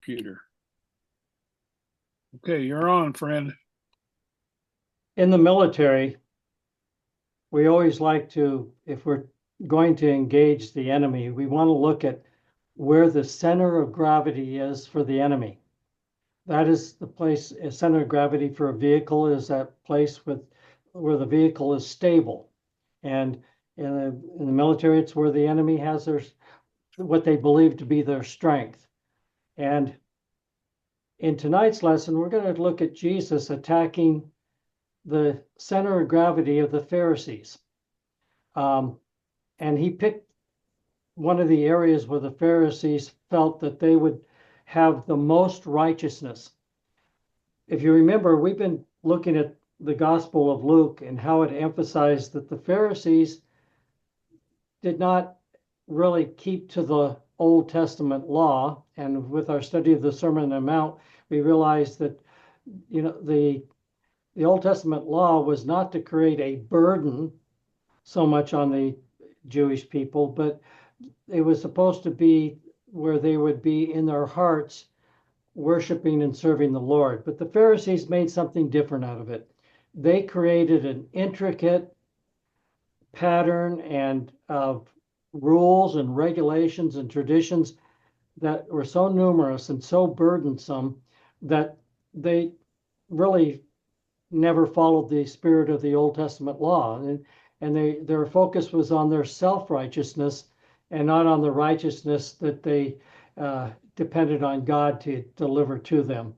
computer. Okay, you're on, friend. In the military, we always like to, if we're going to engage the enemy, we want to look at where the center of gravity is for the enemy. That is the place, a center of gravity for a vehicle is that place where the vehicle is stable. And in the military, it's where the enemy has what they believe to be their strength. And in tonight's lesson, we're going to look at Jesus attacking the center of gravity of the Pharisees. And he picked one of the areas where the Pharisees felt that they would have the most righteousness. If you remember, we've been looking at the Gospel of Luke and how it emphasized that the Pharisees did not really keep to the Old Testament law. And with our study of the Sermon on the Mount, we realized that, the Old Testament law was not to create a burden so much on the Jewish people, but it was supposed to be where they would be in their hearts worshiping and serving the Lord. But the Pharisees made something different out of it. They created an intricate pattern and of rules and regulations and traditions that were so numerous and so burdensome that they really never followed the spirit of the Old Testament law. And their focus was on their self-righteousness and not on the righteousness that they depended on God to deliver to them.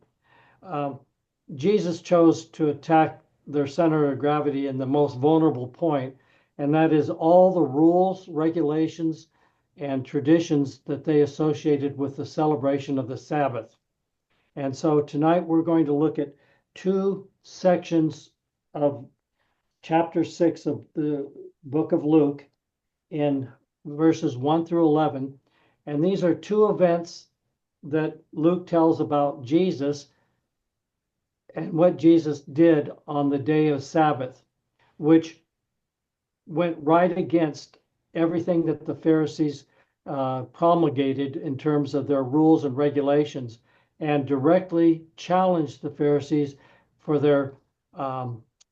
Jesus chose to attack their center of gravity in the most vulnerable point, and that is all the rules, regulations, and traditions that they associated with the celebration of the Sabbath. And so tonight we're going to look at two sections of chapter 6 of the book of Luke in verses 1 through 11. And these are two events that Luke tells about Jesus and what Jesus did on the day of Sabbath, which went right against everything that the Pharisees promulgated in terms of their rules and regulations, and directly challenged the Pharisees for their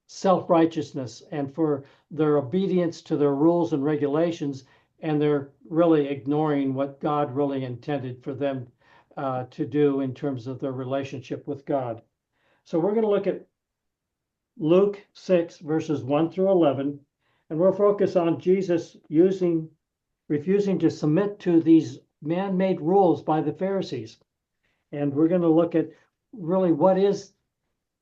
self-righteousness and for their obedience to their rules and regulations, and they're really ignoring what God really intended for them to do in terms of their relationship with God. So we're going to look at Luke 6, verses 1 through 11, and we'll focus on Jesus refusing to submit to these man-made rules by the Pharisees. And we're going to look at really what is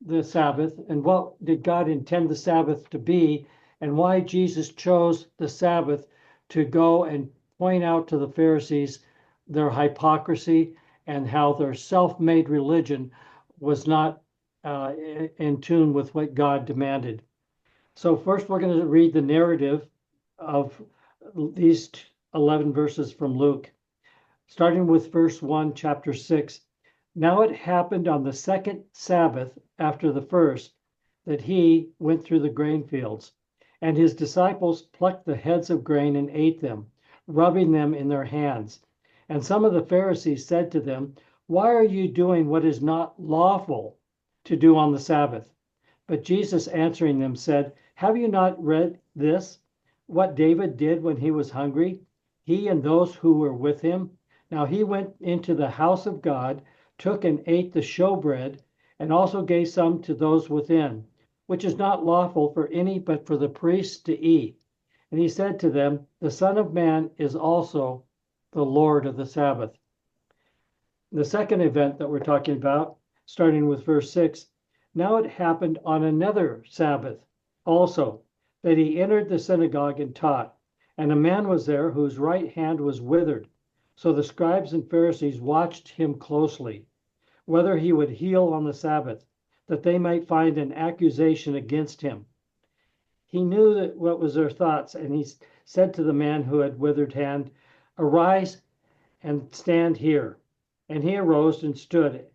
the Sabbath and what did God intend the Sabbath to be, and why Jesus chose the Sabbath to go and point out to the Pharisees their hypocrisy and how their self-made religion was not in tune with what God demanded. So first we're going to read the narrative of these 11 verses from Luke, starting with verse 1, chapter 6. Now it happened on the second Sabbath after the first that he went through the grain fields, and his disciples plucked the heads of grain and ate them, rubbing them in their hands. And some of the Pharisees said to them, "Why are you doing what is not lawful to do on the Sabbath?" But Jesus answering them said, "Have you not read this, what David did when he was hungry, he and those who were with him? Now he went into the house of God, took and ate the showbread, and also gave some to those within, which is not lawful for any but for the priests to eat. And he said to them, the Son of Man is also the Lord of the Sabbath." The second event that we're talking about, starting with verse 6, now it happened on another Sabbath also that he entered the synagogue and taught, and a man was there whose right hand was withered. So the scribes and Pharisees watched him closely, whether he would heal on the Sabbath, that they might find an accusation against him. He knew that what was their thoughts, and he said to the man who had withered hand, "Arise and stand here." And he arose and stood.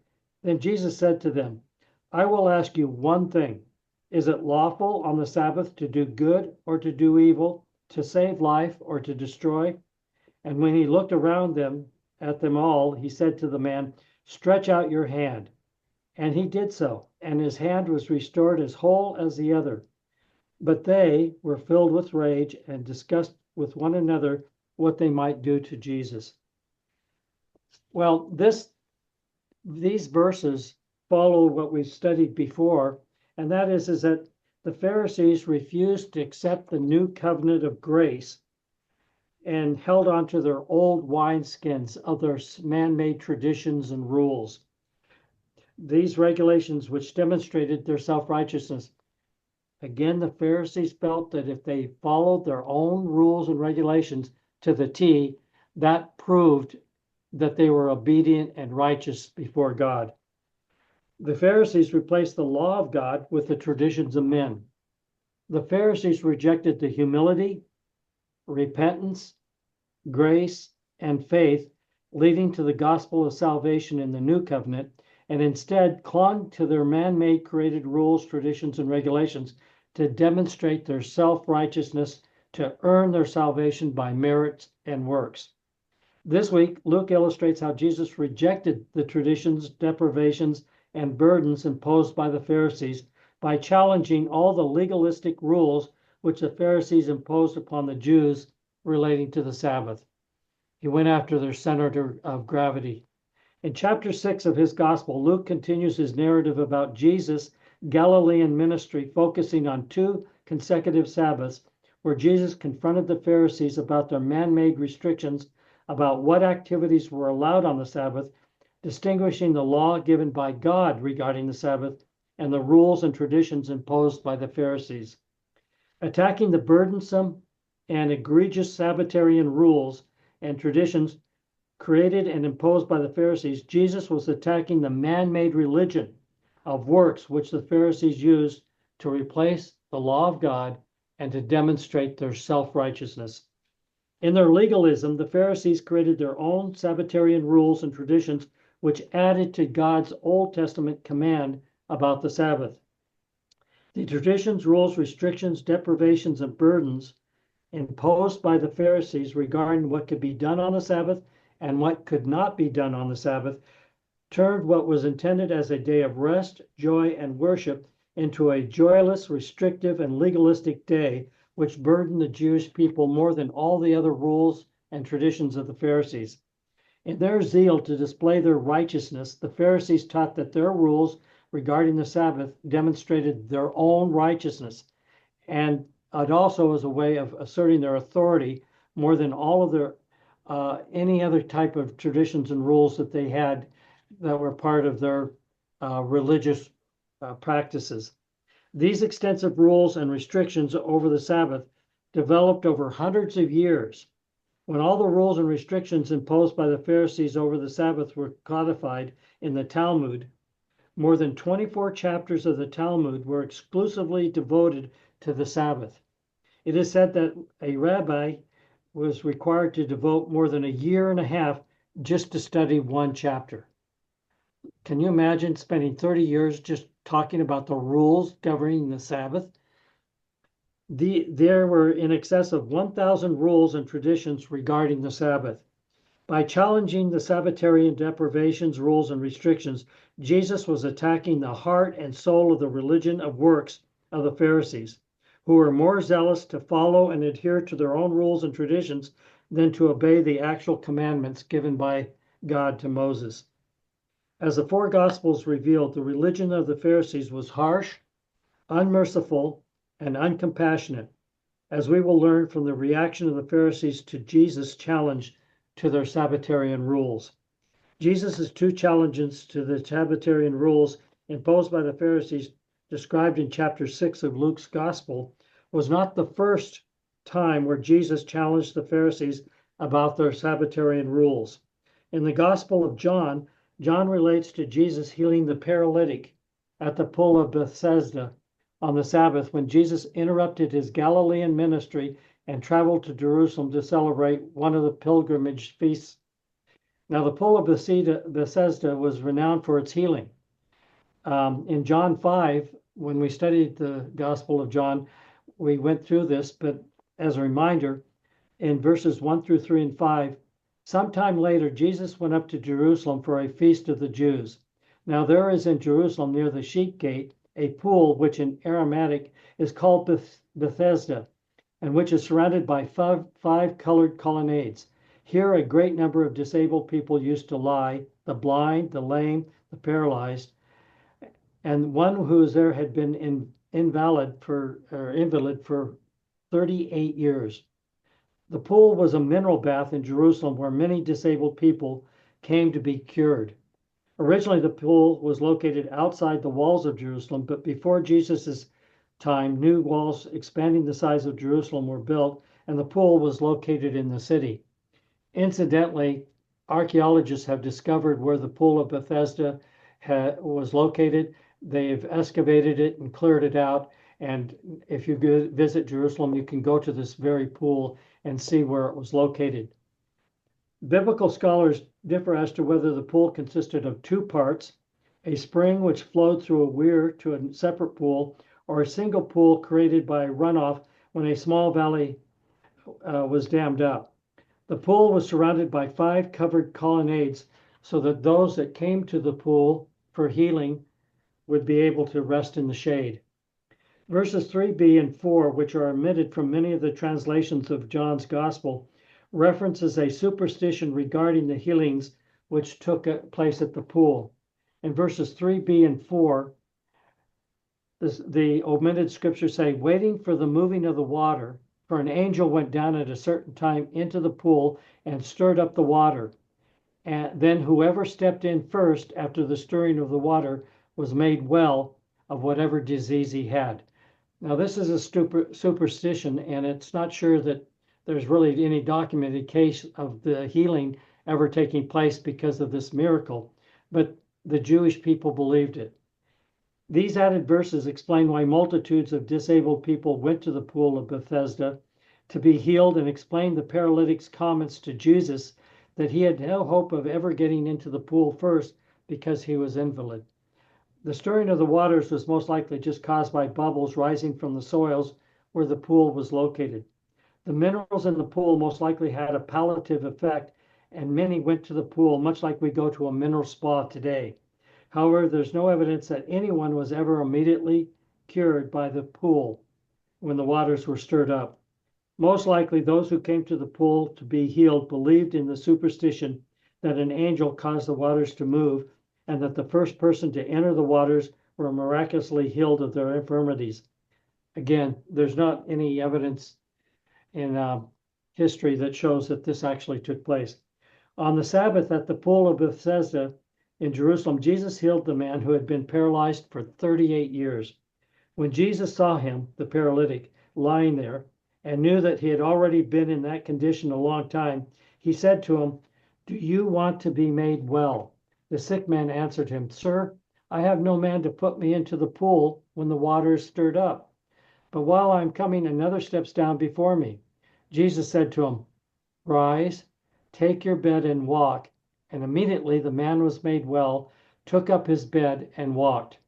Then Jesus said to them, "I will ask you one thing. Is it lawful on the Sabbath to do good or to do evil, to save life or to destroy?" And when he looked around them at them all, he said to the man, Stretch out your hand. And he did so, and his hand was restored as whole as the other. But they were filled with rage and discussed with one another what they might do to Jesus. Well, these verses follow what we've studied before, and that is that the Pharisees refused to accept the new covenant of grace and held on to their old wineskins of their man-made traditions and rules. These regulations, which demonstrated their self-righteousness. Again, the Pharisees felt that if they followed their own rules and regulations to the T, that proved that they were obedient and righteous before God. The Pharisees replaced the law of God with the traditions of men. The Pharisees rejected the humility, repentance, grace, and faith leading to the gospel of salvation in the new covenant, and instead clung to their man-made created rules, traditions, and regulations to demonstrate their self-righteousness, to earn their salvation by merits and works. This week, Luke illustrates how Jesus rejected the traditions, deprivations, and burdens imposed by the Pharisees by challenging all the legalistic rules which the Pharisees imposed upon the Jews relating to the Sabbath. He went after their center of gravity. In chapter 6 of his gospel, Luke continues his narrative about Jesus' Galilean ministry, focusing on 2 consecutive Sabbaths, where Jesus confronted the Pharisees about their man-made restrictions about what activities were allowed on the Sabbath, distinguishing the law given by God regarding the Sabbath and the rules and traditions imposed by the Pharisees. Attacking the burdensome and egregious Sabbatarian rules and traditions created and imposed by the Pharisees, Jesus was attacking the man-made religion of works which the Pharisees used to replace the law of God and to demonstrate their self-righteousness. In their legalism, the Pharisees created their own Sabbatarian rules and traditions which added to God's Old Testament command about the Sabbath. The traditions, rules, restrictions, deprivations, and burdens imposed by the Pharisees regarding what could be done on the Sabbath and what could not be done on the Sabbath turned what was intended as a day of rest, joy, and worship into a joyless, restrictive, and legalistic day, which burdened the Jewish people more than all the other rules and traditions of the Pharisees. In their zeal to display their righteousness, the Pharisees taught that their rules regarding the Sabbath demonstrated their own righteousness, and it also was a way of asserting their authority more than all of their any other type of traditions and rules that they had that were part of their religious practices. These extensive rules and restrictions over the Sabbath developed over hundreds of years. When all the rules and restrictions imposed by the Pharisees over the Sabbath were codified in the Talmud, more than 24 chapters of the Talmud were exclusively devoted to the Sabbath. It is said that a rabbi was required to devote more than a year and a half just to study one chapter. Can you imagine spending 30 years just talking about the rules governing the Sabbath? There were in excess of 1,000 rules and traditions regarding the Sabbath. By challenging the Sabbatarian deprivations, rules, and restrictions, Jesus was attacking the heart and soul of the religion of works of the Pharisees, who were more zealous to follow and adhere to their own rules and traditions than to obey the actual commandments given by God to Moses. As the 4 Gospels revealed, the religion of the Pharisees was harsh, unmerciful, and uncompassionate, as we will learn from the reaction of the Pharisees to Jesus' challenge to their Sabbatarian rules. Jesus' 2 challenges to the Sabbatarian rules imposed by the Pharisees, described in chapter 6 of Luke's Gospel, was not the first time where Jesus challenged the Pharisees about their Sabbatarian rules. In the Gospel of John, John relates to Jesus healing the paralytic at the pool of Bethesda on the Sabbath when Jesus interrupted his Galilean ministry and traveled to Jerusalem to celebrate one of the pilgrimage feasts. Now, the pool of Bethesda was renowned for its healing. In John 5, when we studied the Gospel of John, we went through this, but as a reminder, in verses 1 through 3 and 5, Sometime later, Jesus went up to Jerusalem for a feast of the Jews. Now there is in Jerusalem near the sheep gate a pool which in Aramaic is called Bethesda, and which is surrounded by five colored colonnades. Here a great number of disabled people used to lie, the blind, the lame, the paralyzed, and one who was there had been invalid for 38 years. The pool was a mineral bath in Jerusalem where many disabled people came to be cured. Originally, the pool was located outside the walls of Jerusalem, but before Jesus' time, new walls expanding the size of Jerusalem were built, and the pool was located in the city. Incidentally, archaeologists have discovered where the pool of Bethesda was located. They've excavated it and cleared it out. And if you visit Jerusalem, you can go to this very pool and see where it was located. Biblical scholars differ as to whether the pool consisted of two parts, a spring which flowed through a weir to a separate pool, or a single pool created by runoff when a small valley was dammed up. The pool was surrounded by five covered colonnades so that those that came to the pool for healing would be able to rest in the shade. Verses 3b and 4, which are omitted from many of the translations of John's Gospel, references a superstition regarding the healings which took place at the pool. In verses 3b and 4, the omitted scriptures say, waiting for the moving of the water, for an angel went down at a certain time into the pool and stirred up the water. And then whoever stepped in first after the stirring of the water was made well of whatever disease he had. Now, this is a superstition, and it's not sure that there's really any documented case of the healing ever taking place because of this miracle, but the Jewish people believed it. These added verses explain why multitudes of disabled people went to the pool of Bethesda to be healed, and explain the paralytic's comments to Jesus that he had no hope of ever getting into the pool first because he was invalid. The stirring of the waters was most likely just caused by bubbles rising from the soils where the pool was located. The minerals in the pool most likely had a palliative effect, and many went to the pool much like we go to a mineral spa today. However, there's no evidence that anyone was ever immediately cured by the pool when the waters were stirred up. Most likely, those who came to the pool to be healed believed in the superstition that an angel caused the waters to move, and that the first person to enter the waters were miraculously healed of their infirmities. Again, there's not any evidence in history that shows that this actually took place. On the Sabbath at the pool of Bethesda in Jerusalem, Jesus healed the man who had been paralyzed for 38 years. When Jesus saw him, the paralytic, lying there, and knew that he had already been in that condition a long time, he said to him, "Do you want to be made well?" The sick man answered him, "Sir, I have no man to put me into the pool when the water is stirred up. But while I am coming, another steps down before me." Jesus said to him, "Rise, take your bed and walk." And immediately the man was made well, took up his bed and walked.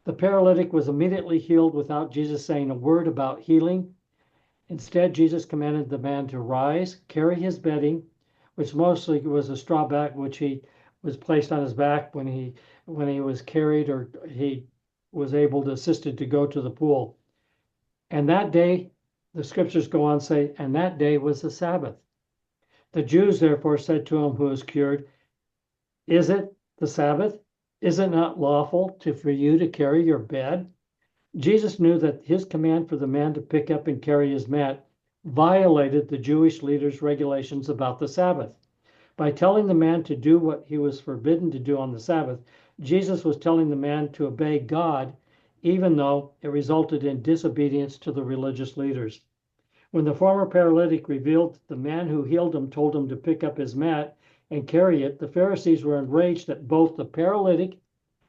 The paralytic was immediately healed without Jesus saying a word about healing. Instead, Jesus commanded the man to rise, carry his bedding, which mostly was a straw bag, which he was placed on his back when he was carried, or he was able to assisted to go to the pool. And that day, the scriptures go on to say, and that day was the Sabbath. The Jews therefore said to him who was cured, "Is it the Sabbath? Is it not lawful for you to carry your bed?" Jesus knew that his command for the man to pick up and carry his mat violated the Jewish leaders' regulations about the Sabbath. By telling the man to do what he was forbidden to do on the Sabbath, Jesus was telling the man to obey God, even though it resulted in disobedience to the religious leaders. When the former paralytic revealed that the man who healed him told him to pick up his mat and carry it, the Pharisees were enraged that both the paralytic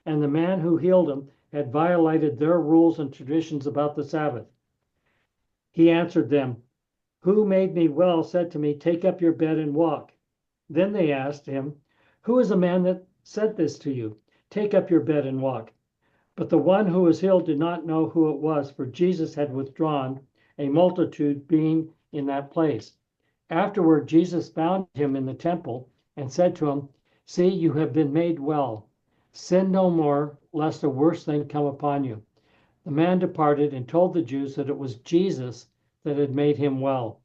and the man who healed him had violated their rules and traditions about the Sabbath. He answered them, "Who made me well said to me, 'Take up your bed and walk.'" Then they asked him, "Who is the man that said this to you? Take up your bed and walk." But the one who was healed did not know who it was, for Jesus had withdrawn, a multitude being in that place. Afterward, Jesus found him in the temple and said to him, "See, you have been made well. Sin no more, lest a worse thing come upon you." The man departed and told the Jews that it was Jesus that had made him well.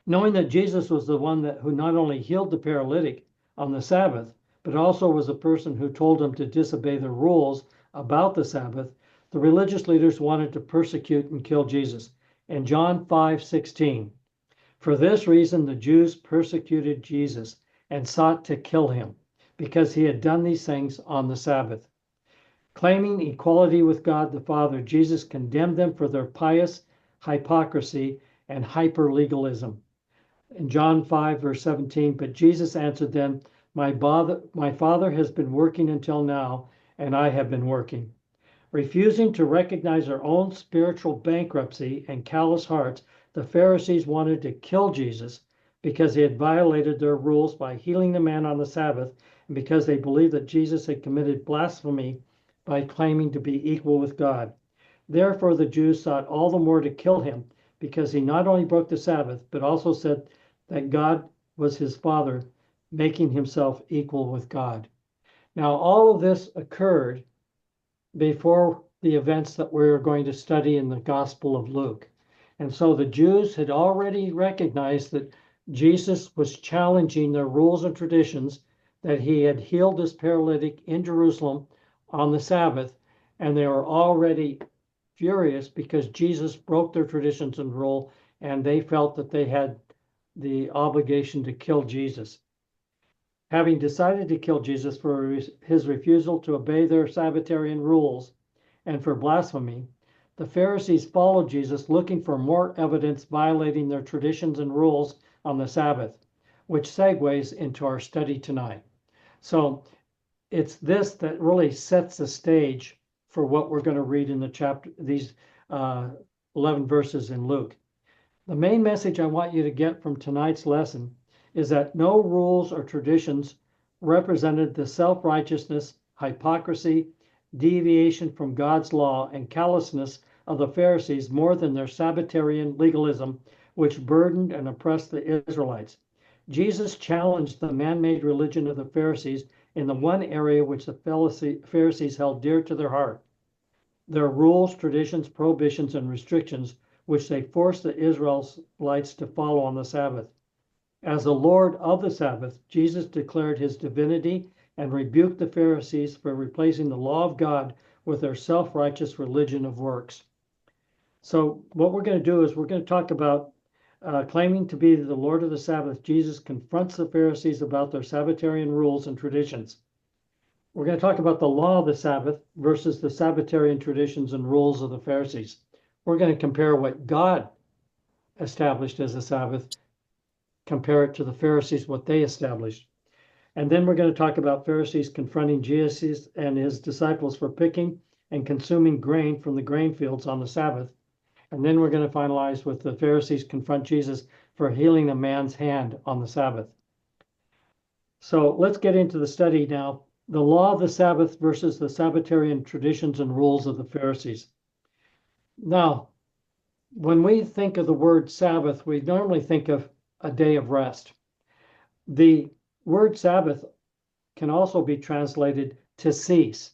Knowing that Jesus was the one who not only healed the paralytic on the Sabbath, but also was a person who told him to disobey the rules about the Sabbath, the religious leaders wanted to persecute and kill Jesus. In John 5:16, for this reason the Jews persecuted Jesus and sought to kill him, because he had done these things on the Sabbath. Claiming equality with God the Father, Jesus condemned them for their pious hypocrisy and hyper-legalism. In John 5, verse 17, but Jesus answered them, my Father has been working until now, and I have been working. Refusing to recognize their own spiritual bankruptcy and callous hearts, the Pharisees wanted to kill Jesus because he had violated their rules by healing the man on the Sabbath, and because they believed that Jesus had committed blasphemy by claiming to be equal with God. Therefore, the Jews sought all the more to kill him, because he not only broke the Sabbath, but also said that God was his Father, making himself equal with God. Now, all of this occurred before the events that we're going to study in the Gospel of Luke. And so the Jews had already recognized that Jesus was challenging their rules and traditions, that he had healed this paralytic in Jerusalem on the Sabbath, and they were already furious because Jesus broke their traditions and rule, and they felt that they had the obligation to kill Jesus. Having decided to kill Jesus for his refusal to obey their Sabbatarian rules and for blasphemy, the Pharisees followed Jesus looking for more evidence violating their traditions and rules on the Sabbath, which segues into our study tonight. So it's this that really sets the stage for what we're going to read in the chapter, these 11 verses in Luke. The main message I want you to get from tonight's lesson is that no rules or traditions represented the self-righteousness, hypocrisy, deviation from God's law, and callousness of the Pharisees more than their Sabbatarian legalism, which burdened and oppressed the Israelites. Jesus challenged the man-made religion of the Pharisees in the one area which the Pharisees held dear to their heart: their rules, traditions, prohibitions, and restrictions, which they forced the Israelites to follow on the Sabbath. As the Lord of the Sabbath, Jesus declared his divinity and rebuked the Pharisees for replacing the law of God with their self-righteous religion of works. So what we're going to do is we're going to talk about claiming to be the Lord of the Sabbath. Jesus confronts the Pharisees about their Sabbatarian rules and traditions. We're going to talk about the law of the Sabbath versus the Sabbatarian traditions and rules of the Pharisees. We're going to compare what God established as a Sabbath, compare it to the Pharisees, what they established. And then we're going to talk about Pharisees confronting Jesus and his disciples for picking and consuming grain from the grain fields on the Sabbath. And then we're going to finalize with the Pharisees confront Jesus for healing a man's hand on the Sabbath. So let's get into the study now. The law of the Sabbath versus the Sabbatarian traditions and rules of the Pharisees. Now, when we think of the word Sabbath, we normally think of a day of rest. The word Sabbath can also be translated to cease.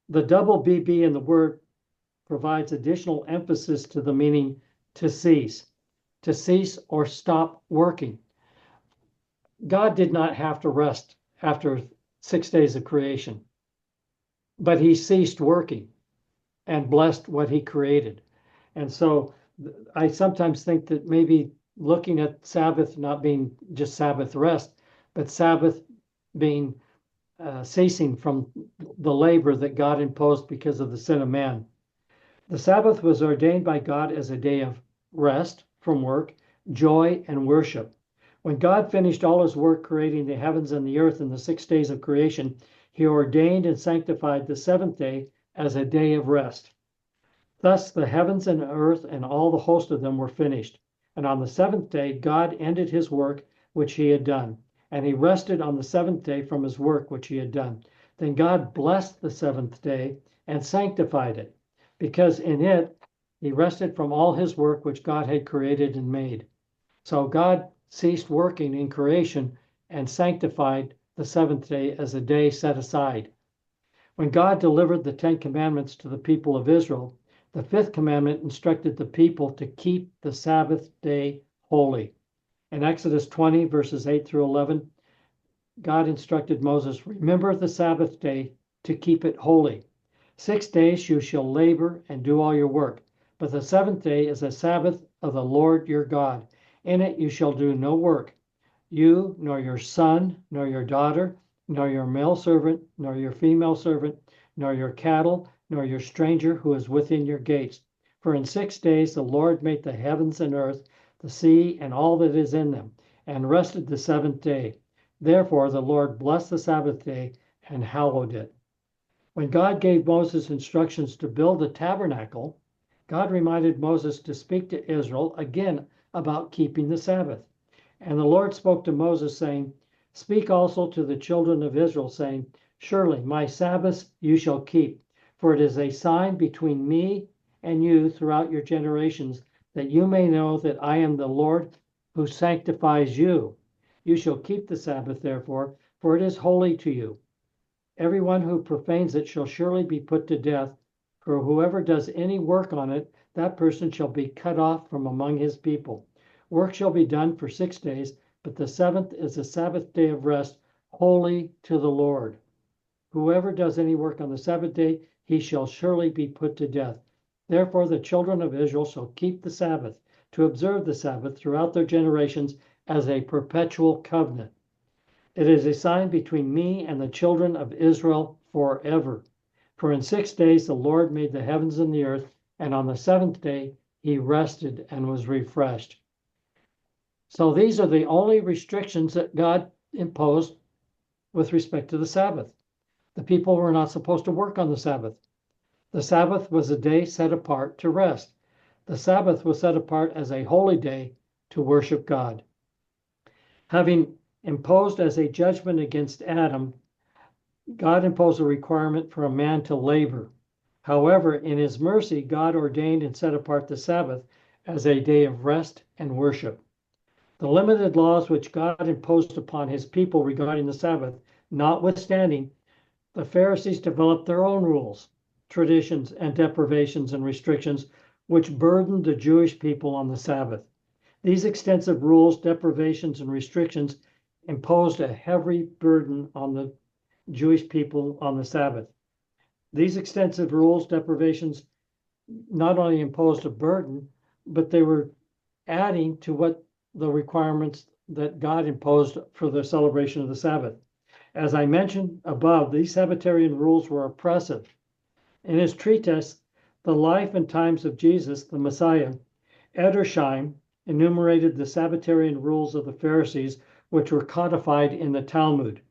The double BB in the word provides additional emphasis to the meaning to cease or stop working. God did not have to rest after 6 days of creation, but he ceased working and blessed what he created. And so I sometimes think that maybe looking at Sabbath not being just Sabbath rest, but Sabbath being ceasing from the labor that God imposed because of the sin of man. The Sabbath was ordained by God as a day of rest from work, joy, and worship. When God finished all his work creating the heavens and the earth in the 6 days of creation, he ordained and sanctified the seventh day as a day of rest. Thus the heavens and earth and all the host of them were finished. And on the seventh day, God ended his work which he had done. And he rested on the seventh day from his work which he had done. Then God blessed the seventh day and sanctified it, because in it he rested from all his work which God had created and made. So God ceased working in creation and sanctified the seventh day as a day set aside. When God delivered the Ten Commandments to the people of Israel, the fifth commandment instructed the people to keep the Sabbath day holy. In Exodus 20, verses 8 through 11, God instructed Moses, "Remember the Sabbath day to keep it holy. 6 days you shall labor and do all your work, but the seventh day is a Sabbath of the Lord your God. In it you shall do no work, you, nor your son, nor your daughter, nor your male servant, nor your female servant, nor your cattle, nor your stranger who is within your gates. For in 6 days the Lord made the heavens and earth, the sea, and all that is in them, and rested the seventh day. Therefore the Lord blessed the Sabbath day and hallowed it." When God gave Moses instructions to build the tabernacle, God reminded Moses to speak to Israel again about keeping the Sabbath. And the Lord spoke to Moses, saying, "Speak also to the children of Israel, saying, Surely my Sabbaths you shall keep, for it is a sign between me and you throughout your generations, that you may know that I am the Lord who sanctifies you. You shall keep the Sabbath, therefore, for it is holy to you. Everyone who profanes it shall surely be put to death, for whoever does any work on it, that person shall be cut off from among his people. Work shall be done for 6 days, but the seventh is a Sabbath day of rest, holy to the Lord. Whoever does any work on the Sabbath day, he shall surely be put to death. Therefore the children of Israel shall keep the Sabbath, to observe the Sabbath throughout their generations as a perpetual covenant. It is a sign between me and the children of Israel forever. For in 6 days the Lord made the heavens and the earth, and on the seventh day he rested and was refreshed." So these are the only restrictions that God imposed with respect to the Sabbath. The people were not supposed to work on the Sabbath. The Sabbath was a day set apart to rest. The Sabbath was set apart as a holy day to worship God. Having imposed as a judgment against Adam, God imposed a requirement for a man to labor. However, in his mercy, God ordained and set apart the Sabbath as a day of rest and worship. The limited laws which God imposed upon his people regarding the Sabbath notwithstanding, the Pharisees developed their own rules, traditions, and deprivations and restrictions which burdened the Jewish people on the Sabbath. These extensive rules, deprivations, and restrictions imposed a heavy burden on the Jewish people on the Sabbath. These extensive rules, deprivations, not only imposed a burden, but they were adding to what the requirements that God imposed for the celebration of the Sabbath. As I mentioned above, these Sabbatarian rules were oppressive. In his treatise, The Life and Times of Jesus, the Messiah, Edersheim enumerated the Sabbatarian rules of the Pharisees, which were codified in the Talmud.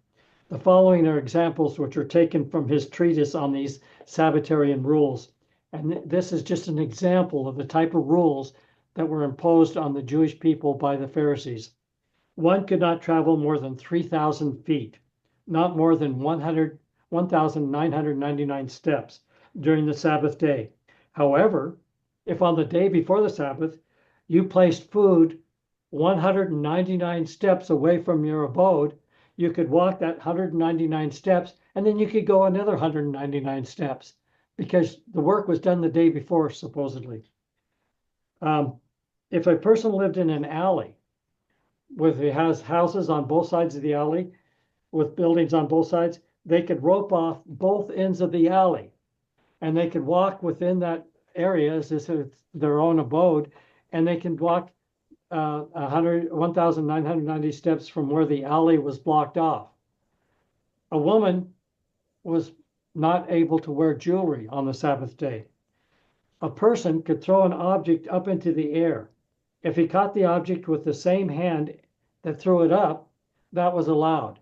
The following are examples which are taken from his treatise on these Sabbatarian rules. And this is just an example of the type of rules that were imposed on the Jewish people by the Pharisees. One could not travel more than 3,000 feet, not more than 1,999 steps during the Sabbath day. However, if on the day before the Sabbath, you placed food 199 steps away from your abode, you could walk that 199 steps, and then you could go another 199 steps because the work was done the day before, supposedly. If a person lived in an alley with it has houses on both sides of the alley, with buildings on both sides, they could rope off both ends of the alley, and they could walk within that area as if it's their own abode, and they can walk 1,990 steps from where the alley was blocked off. A woman was not able to wear jewelry on the Sabbath day. A person could throw an object up into the air. If he caught the object with the same hand that threw it up, that was allowed.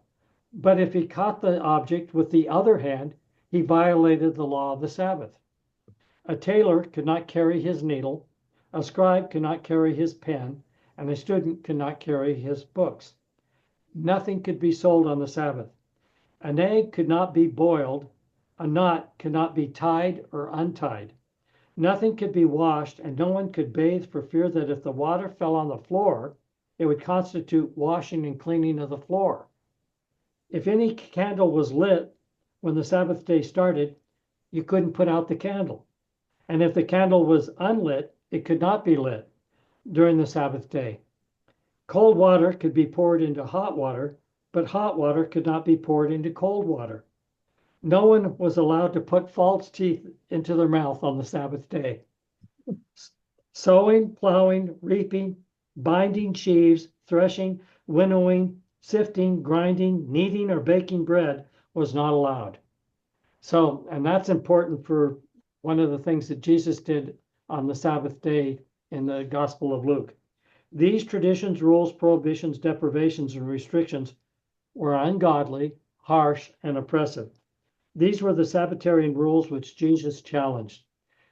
But if he caught the object with the other hand, he violated the law of the Sabbath. A tailor could not carry his needle, a scribe could not carry his pen, and a student could not carry his books. Nothing could be sold on the Sabbath. An egg could not be boiled, a knot could not be tied or untied. Nothing could be washed, and no one could bathe for fear that if the water fell on the floor, it would constitute washing and cleaning of the floor. If any candle was lit when the Sabbath day started, you couldn't put out the candle. And if the candle was unlit, it could not be lit during the Sabbath day. Cold water could be poured into hot water, but hot water could not be poured into cold water. No one was allowed to put false teeth into their mouth on the Sabbath day. Sowing, plowing, reaping, binding sheaves, threshing, winnowing, sifting, grinding, kneading, or baking bread was not allowed. So, and that's important for one of the things that Jesus did on the Sabbath day in the Gospel of Luke. These traditions, rules, prohibitions, deprivations, and restrictions were ungodly, harsh, and oppressive. These were the Sabbatarian rules which Jesus challenged.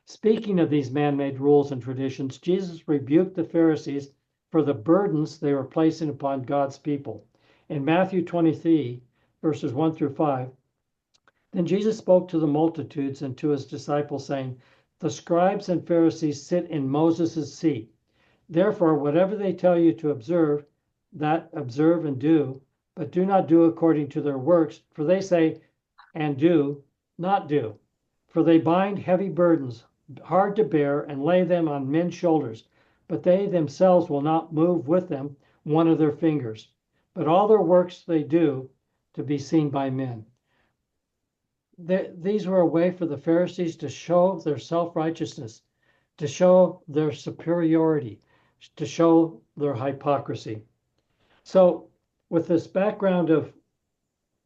Speaking of these man-made rules and traditions, Jesus rebuked the Pharisees for the burdens they were placing upon God's people. In Matthew 23, verses 1 through 5, then Jesus spoke to the multitudes and to his disciples, saying, the scribes and Pharisees sit in Moses' seat. Therefore, whatever they tell you to observe, that observe and do, but do not do according to their works, for they say, and do not do. For they bind heavy burdens, hard to bear, and lay them on men's shoulders, but they themselves will not move with them one of their fingers. But all their works they do to be seen by men. These were a way for the Pharisees to show their self-righteousness, to show their superiority, to show their hypocrisy. So, with this background of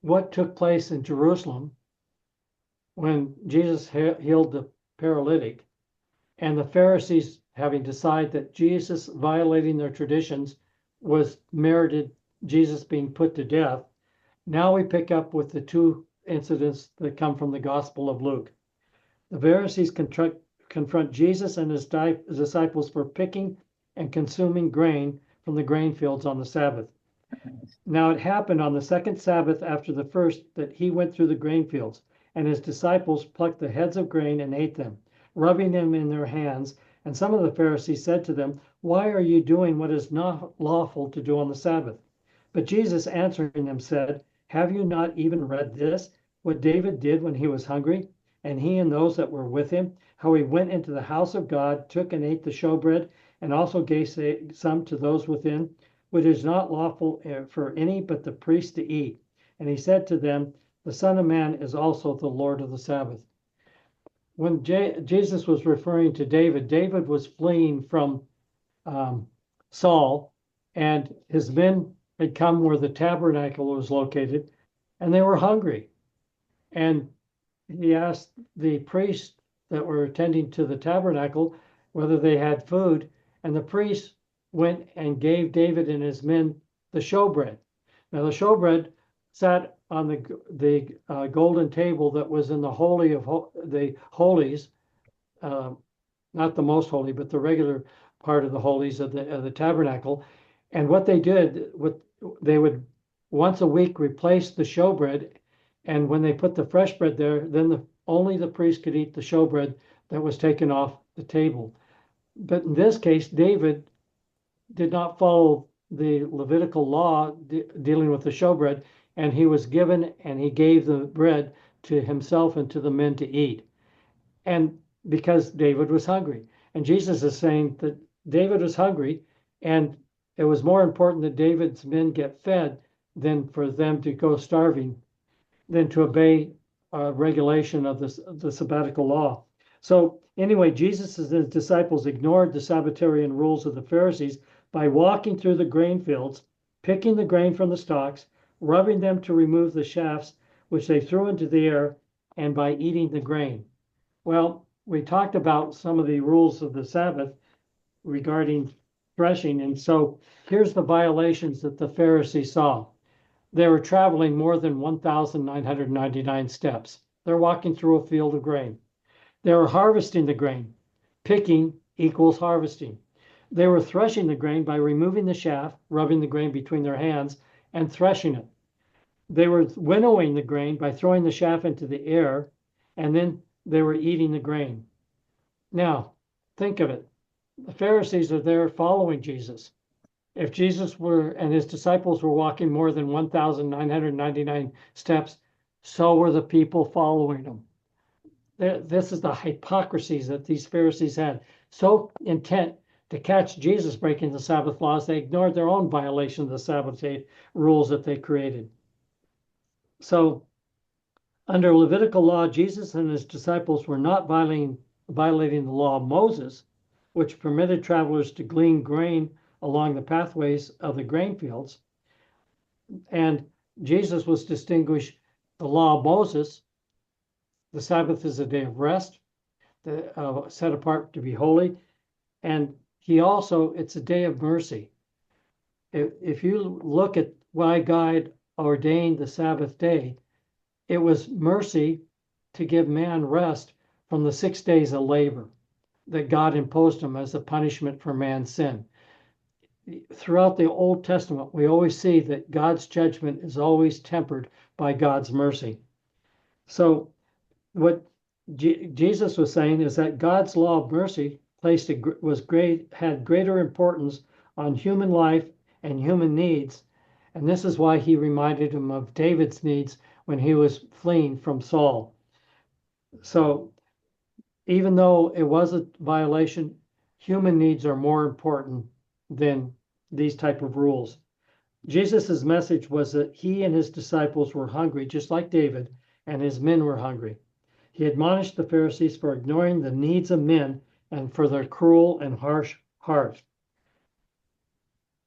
what took place in Jerusalem when Jesus healed the paralytic, and the Pharisees having decided that Jesus violating their traditions was merited Jesus being put to death, now we pick up with the two incidents that come from the Gospel of Luke. The Pharisees confront Jesus and his disciples for picking and consuming grain from the grain fields on the Sabbath. Now it happened on the second Sabbath after the first that he went through the grain fields, and his disciples plucked the heads of grain and ate them, rubbing them in their hands. And some of the Pharisees said to them, why are you doing what is not lawful to do on the Sabbath? But Jesus answering them said, have you not even read this, what David did when he was hungry, and he and those that were with him, how he went into the house of God, took and ate the showbread, and also gave some to those within, which is not lawful for any but the priest to eat. And he said to them, the Son of Man is also the Lord of the Sabbath. When Jesus was referring to David, David was fleeing from Saul, and his men had come where the tabernacle was located, and they were hungry. And he asked the priests that were attending to the tabernacle whether they had food, and the priests went and gave David and his men the showbread. Now the showbread sat on the golden table that was in the holy of the holies, not the most holy, but the regular part of the holies of the tabernacle. And what they did, they would once a week replace the showbread, and when they put the fresh bread there, then only the priest could eat the showbread that was taken off the table. But in this case, David did not follow the Levitical law dealing with the showbread, and he was given and he gave the bread to himself and to the men to eat. And because David was hungry. And Jesus is saying that David was hungry, and it was more important that David's men get fed than for them to go starving, than to obey regulation of the Sabbatical law. So anyway, Jesus and his disciples ignored the Sabbatarian rules of the Pharisees by walking through the grain fields, picking the grain from the stalks, rubbing them to remove the shafts, which they threw into the air, and by eating the grain. Well, we talked about some of the rules of the Sabbath regarding threshing, and so here's the violations that the Pharisees saw. They were traveling more than 1,999 steps. They're walking through a field of grain. They were harvesting the grain. Picking equals harvesting. They were threshing the grain by removing the chaff, rubbing the grain between their hands, and threshing it. They were winnowing the grain by throwing the chaff into the air, and then they were eating the grain. Now, think of it. The Pharisees are there following Jesus. If Jesus were and his disciples were walking more than 1,999 steps, so were the people following him. This is the hypocrisies that these Pharisees had. So intent to catch Jesus breaking the Sabbath laws, they ignored their own violation of the Sabbath day rules that they created. So under Levitical law, Jesus and his disciples were not violating the law of Moses, which permitted travelers to glean grain along the pathways of the grain fields. And Jesus was distinguished the law of Moses. The Sabbath is a day of rest, set apart to be holy. And it's a day of mercy. If you look at why God ordained the Sabbath day, it was mercy to give man rest from the 6 days of labor that God imposed him as a punishment for man's sin. Throughout the Old Testament, we always see that God's judgment is always tempered by God's mercy. So what Jesus was saying is that God's law of mercy had greater importance on human life and human needs, and this is why he reminded him of David's needs when he was fleeing from Saul. So even though it was a violation, human needs are more important than these type of rules. Jesus's message was that he and his disciples were hungry, just like David, and his men were hungry. He admonished the Pharisees for ignoring the needs of men and for their cruel and harsh heart.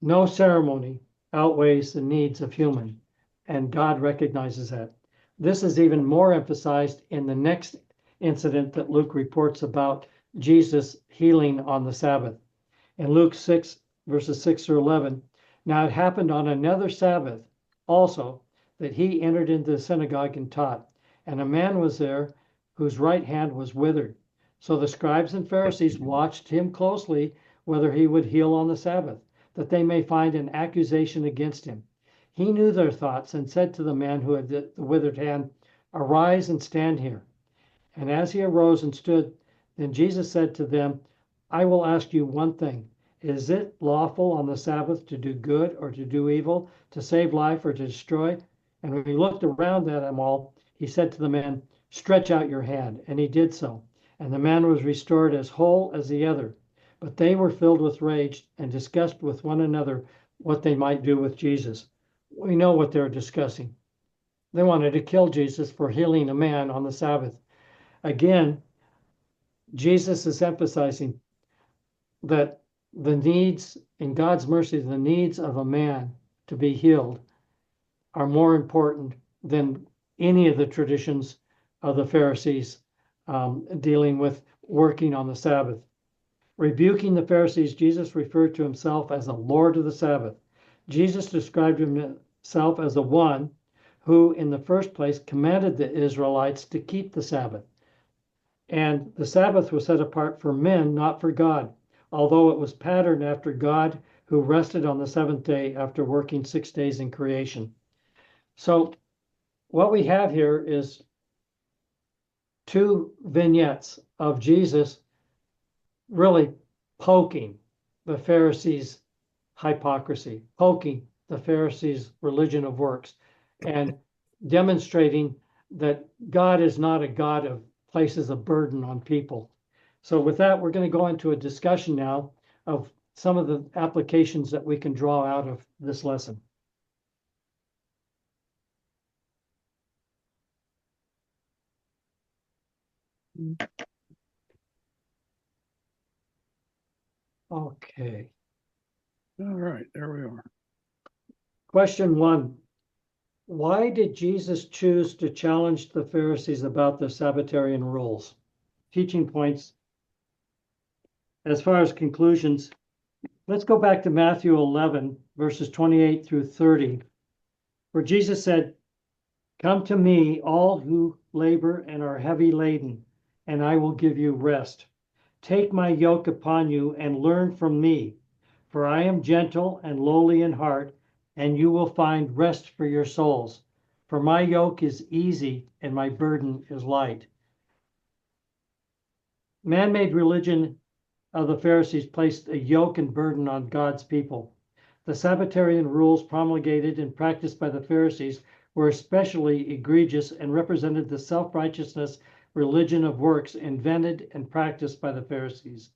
No ceremony outweighs the needs of human, and God recognizes that. This is even more emphasized in the next incident that Luke reports about Jesus healing on the Sabbath. In Luke 6, verses 6 through 11, now it happened on another Sabbath also that he entered into the synagogue and taught, and a man was there whose right hand was withered. So the scribes and Pharisees watched him closely whether he would heal on the Sabbath, that they may find an accusation against him. He knew their thoughts and said to the man who had the withered hand, "Arise and stand here." And as he arose and stood, then Jesus said to them, "I will ask you one thing. Is it lawful on the Sabbath to do good or to do evil, to save life or to destroy?" And when he looked around at them all, he said to the man, "Stretch out your hand." And he did so. And the man was restored as whole as the other. But they were filled with rage and discussed with one another what they might do with Jesus. We know what they're discussing. They wanted to kill Jesus for healing a man on the Sabbath. Again, Jesus is emphasizing that the needs, in God's mercy, the needs of a man to be healed are more important than any of the traditions of the Pharisees dealing with working on the Sabbath. Rebuking the Pharisees, Jesus referred to himself as the Lord of the Sabbath. Jesus described himself as the one who, in the first place, commanded the Israelites to keep the Sabbath. And the Sabbath was set apart for men, not for God, although it was patterned after God, who rested on the seventh day after working 6 days in creation. So what we have here is two vignettes of Jesus really poking the Pharisees' hypocrisy, poking the Pharisees' religion of works, and demonstrating that God is not a God of places a burden on people. So with that, we're going to go into a discussion now of some of the applications that we can draw out of this lesson. Okay. All right, there we are. Question 1. Why did Jesus choose to challenge the Pharisees about the Sabbatarian rules? Teaching points. As far as conclusions, let's go back to Matthew 11, verses 28 through 30, where Jesus said, "Come to me, all who labor and are heavy laden, and I will give you rest. Take my yoke upon you and learn from me, for I am gentle and lowly in heart, and you will find rest for your souls. For my yoke is easy and my burden is light." Man-made religion of the Pharisees placed a yoke and burden on God's people. The Sabbatarian rules promulgated and practiced by the Pharisees were especially egregious and represented the self-righteousness religion of works invented and practiced by the Pharisees.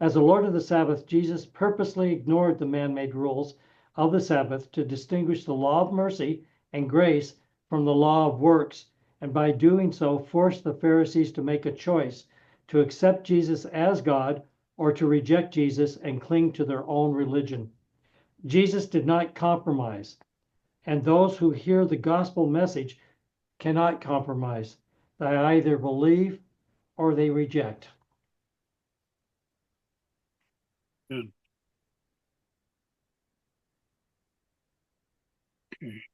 As the Lord of the Sabbath, Jesus purposely ignored the man-made rules of the Sabbath to distinguish the law of mercy and grace from the law of works, and by doing so forced the Pharisees to make a choice to accept Jesus as God or to reject Jesus and cling to their own religion. Jesus did not compromise, and those who hear the gospel message cannot compromise. They either believe or they reject. Good. Okay.